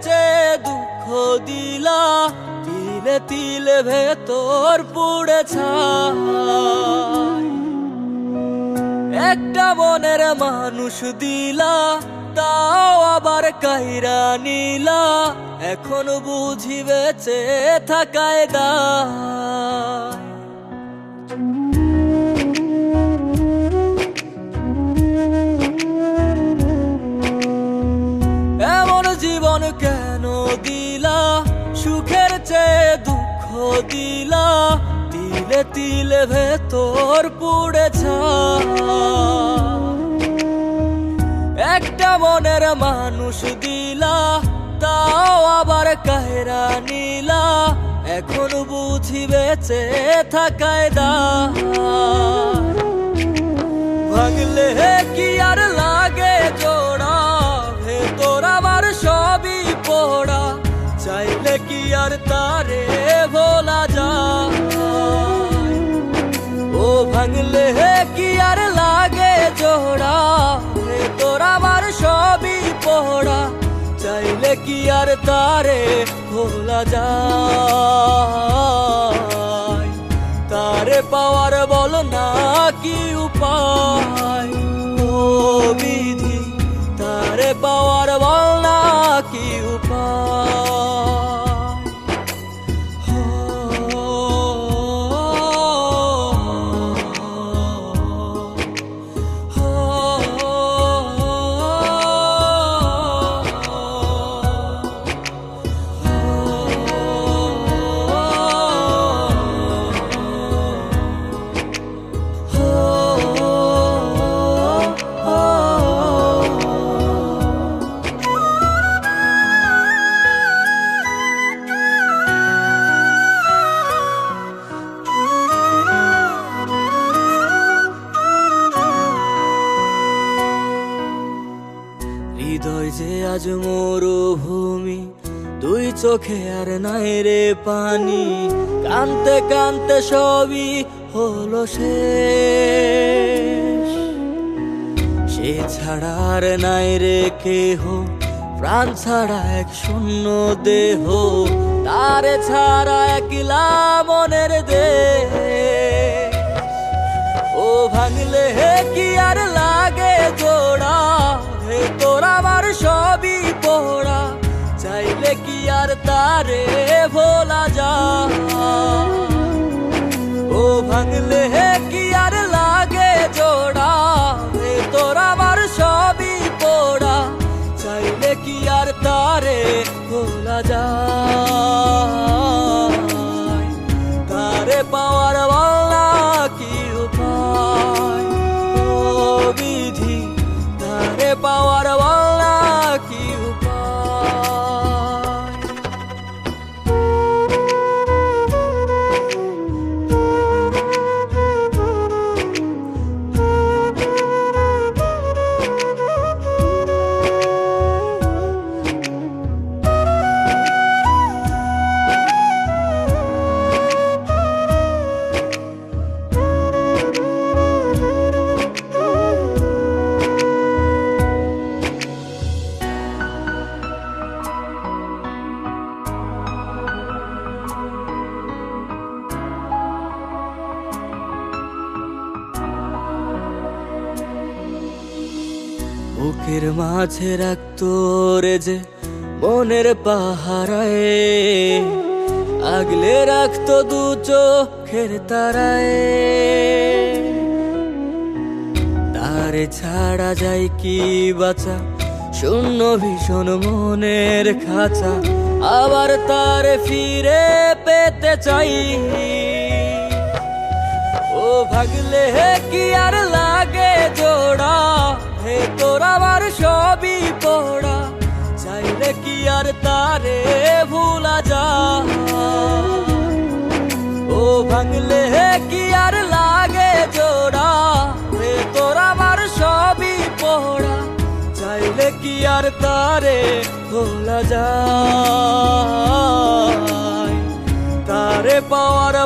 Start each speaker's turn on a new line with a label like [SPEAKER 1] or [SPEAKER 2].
[SPEAKER 1] চেয়ে দুঃখ দিলা, তিলে তিলে ভেতর পুড়ে ছাই। একটা মনের মানুষ দিলা, তাও আবার কাইরা নিলা, এখন বুঝি বেঁচে থাকায় দায়। এমন জীবন কেন দিলা, সুখের চেয়ে দুঃখ দিলা, তিলে তিলে ভেতর পুড়ে ছাই। একটা মনের মানুষ দিলা, তাও আবার কাহেরা নিলা, এখন বুঝি বেঁচে থাকায় দায়। ভাঙলে কি আর লাগে জোড়া, ভেতর আমার সবই পোড়া, চাইলে কি আর তারে ভোলা যায়। ও ভাঙলে কি আর লাগে জোড়া, ভেতর আমার সবই পোড়া, চাইলে কি আর তারে ভোলা যায়। তারে পাওয়ার বল না কি উপায়, ও বিধি তারে পাওয়ার বল না কি উপায়। হৃদয় যে আজ মরুভূমি, দুই চোখে আর নাই রে পানি, কানতে কানতে সবই হলো শেষ। সে ছাড়া আর নাই রে কেহ, প্রাণ ছাড়া এক শূন্য দেহ, তারে ছাড়া একলা মনের দেহ। ও ভাঙলে কি আর লাগে জোড়া, ভেতর আমার সবই পোড়া, চাইলে কি আর তারে ভোলা যায়। ও ভাঙলে কি আর লাগে জোড়া, ভেতর আমার সবই পোড়া, চাইলে কি আর তারে ভোলা যায়। তারে পাওয়ার বলা কি উপায়, ও বিধি তারে পাওয়ার বলা কি উপায়। বুকের মাঝে রাখতো রে যে মনের পাহারায়, আগলে রাখতো দু চোখের তারায়। তারে ছাড়া যায় কি বাঁচা, শূন্য ভীষণ মনের খাঁচা, আবার তারে ফিরে পেতে চাই। ও ভাগলে কি আর লাগে জোড়া, ভেতর আমার সবই পোড়া, চাইলে কি আর তারে ভুলা যায়। ও ভাঙলে কি আর লাগে জোড়া, ভেতর আমার সবই পোড়া, চাইলে কি আর তারে ভোলা যায়। তারে পাওয়ার